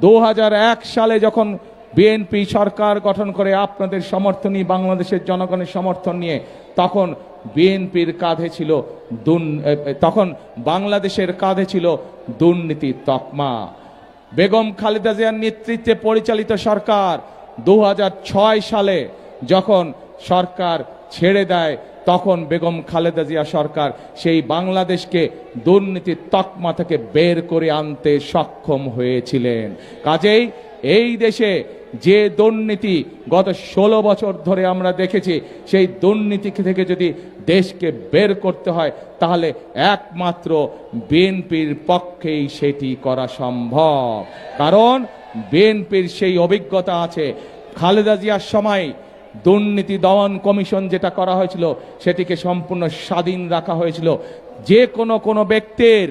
2001 সালে যখন বিএনপি সরকার গঠন করে আপনাদের সমর্থন নিয়ে, বাংলাদেশের জনগণের সমর্থন নিয়ে, তখন বিএনপির কাঁধে ছিল তখন বাংলাদেশের কাঁধে ছিল দুর্নীতির তকমা। বেগম খালেদা জিয়ার নেতৃত্বে পরিচালিত সরকার 2006 সালে যখন সরকার ছেড়ে দেয়, তখন বেগম খালেদা জিয়া সরকার সেই বাংলাদেশকে দুর্নীতির তকমা থেকে বের করে আনতে সক্ষম হয়েছিলেন। কাজেই এই দেশে যে দুর্নীতি গত 16 বছর ধরে আমরা দেখেছি, সেই দুর্নীতি থেকে যদি দেশকে বের করতে হয় তাহলে একমাত্র বিএনপির পক্ষেই সেটি করা সম্ভব। কারণ বিএনপির সেই অভিজ্ঞতা আছে। খালেদা জিয়ার সময় দুর্নীতি দমন কমিশন যেটা করা হয়েছিল সেটিকে সম্পূর্ণ স্বাধীন রাখা হয়েছিল। যে কোনো ব্যক্তির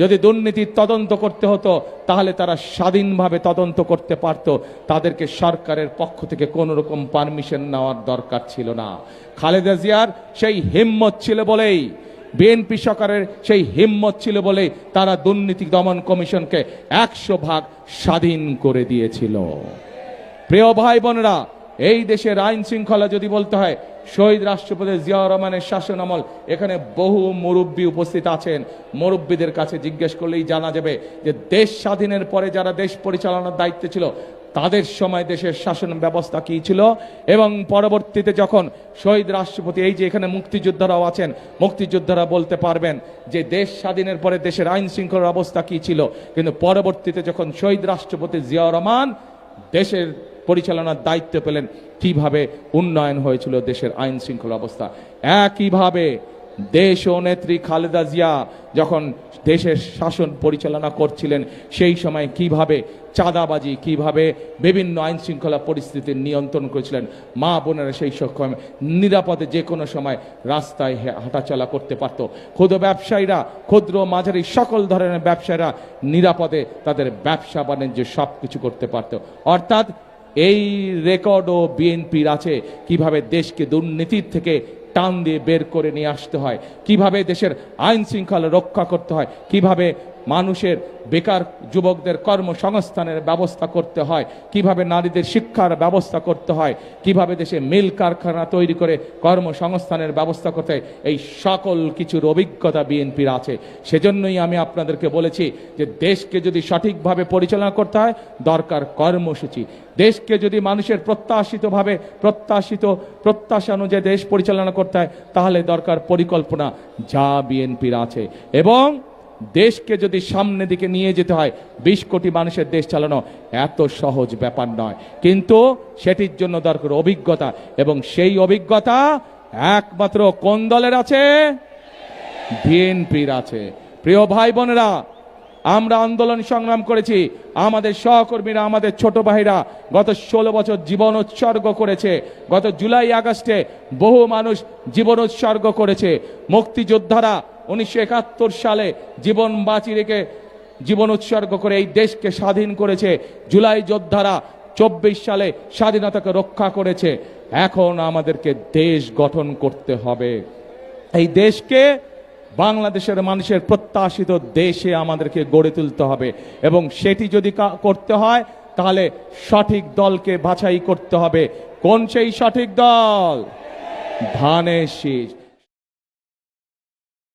যদি দুর্নীতির তদন্ত করতে হতো তাহলে তারা স্বাধীনভাবে তদন্ত করতে পারত, তাদেরকে সরকারের পক্ষ থেকে কোনো রকম পারমিশন নেওয়ার দরকার ছিল না। খালেদা জিয়ার সেই হিম্মত ছিল বলেই, বিএনপি সরকারের সেই হিম্মত ছিল বলেই তারা দুর্নীতি দমন কমিশনকে 100% স্বাধীন করে দিয়েছিল। প্রিয় ভাই বোনেরা, এই দেশের আইন শৃঙ্খলা যদি বলতে হয়, শহীদ রাষ্ট্রপতি জিয়াউর রহমানের শাসন আমল, এখানে বহু মুরব্বী উপস্থিত আছেন। মুরব্বীদের কাছে জিজ্ঞেস করলেই জানা যাবে যে দেশ স্বাধীনের পরে যারা দেশ পরিচালনার দায়িত্বে ছিল তাদের সময় দেশের শাসন ব্যবস্থা কি ছিল, এবং পরবর্তীতে যখন শহীদ রাষ্ট্রপতি, এই যে এখানে মুক্তিযোদ্ধারাও আছেন, মুক্তিযোদ্ধারা বলতে পারবেন যে দেশ স্বাধীনের পরে দেশের আইন শৃঙ্খলার অবস্থা কি ছিল। কিন্তু পরবর্তীতে যখন শহীদ রাষ্ট্রপতি জিয়াউর রহমান দেশের পরিচালনার দায়িত্ব পেলেন, কিভাবে উন্নয়ন হয়েছিল দেশের আইন শৃঙ্খলা অবস্থা। একইভাবে দেশ ও নেত্রী খালেদা জিয়া যখন দেশের শাসন পরিচালনা করছিলেন সেই সময় কিভাবে চাঁদাবাজি, কিভাবে বিভিন্ন আইন শৃঙ্খলা পরিস্থিতি নিয়ন্ত্রণ করেছিলেন। মা বোনেরা সেই সময় নিরাপদে যে কোনো সময় রাস্তায় হাঁটাচলা করতে পারত। ক্ষুদ্র ব্যবসায়ীরা, ক্ষুদ্র মাঝারি সকল ধরনের ব্যবসায়ীরা নিরাপদে তাদের ব্যবসা বাণিজ্য সব কিছু করতে পারত। অর্থাৎ এই রেকর্ডও বিএনপির আছে, কিভাবে দেশকে দুর্নীতির থেকে টান দিয়ে বের করে নিয়ে আসতে হয়, কিভাবে দেশের আইন শৃঙ্খলা রক্ষা করতে হয়, কিভাবে মানুষের বেকার যুবকদের কর্মসংস্থানের ব্যবস্থা করতে হয়, কিভাবে নারীদের শিক্ষার ব্যবস্থা করতে হয়, কিভাবে দেশে মিল কারখানা তৈরি করে কর্মসংস্থানের ব্যবস্থা করতে হয়, এই সকল কিছুর অভিজ্ঞতা বিএনপির আছে। সেজন্যই আমি আপনাদেরকে বলেছি যে দেশকে যদি সঠিকভাবে পরিচালনা করতে হয় দরকার কর্মসূচি। দেশকে যদি মানুষের প্রত্যাশা অনুযায়ী দেশ পরিচালনা করতে হয় তাহলে দরকার পরিকল্পনা, যা বিএনপির আছে। এবং দেশকে যদি সামনে দিকে নিয়ে যেতে হয়, 20 কোটি মানুষের দেশ চালানো এত সহজ ব্যাপার নয়, কিন্তু সেটির জন্য দরকার অভিজ্ঞতা। এবং সেই অভিজ্ঞতা একমাত্র কোন দলের আছে? বিএনপির আছে। প্রিয় ভাই বোনেরা, আমরা আন্দোলন সংগ্রাম করেছি, আমাদের সহকর্মীরা, আমাদের ছোট ভাইরা গত 16 বছর জীবন উৎসর্গ করেছে। গত জুলাই আগস্টে বহু মানুষ জীবন উৎসর্গ করেছে। মুক্তিযোদ্ধারা 1971 সালে জীবন বাঁচিয়ে রেখে জীবন উৎসর্গ করে এই দেশকে স্বাধীন করেছে। জুলাই যোদ্ধারা 24 সালে স্বাধীনতাকে রক্ষা করেছে। এখন আমাদেরকে দেশ গঠন করতে হবে। এই দেশকে বাংলাদেশের মানুষের প্রত্যাশিত দেশে আমাদেরকে গড়ে তুলতে হবে। এবং সেটি যদি করতে হয় তাহলে সঠিক দলকে বাছাই করতে হবে। কোন সেই সঠিক দল? ধানের শীষ।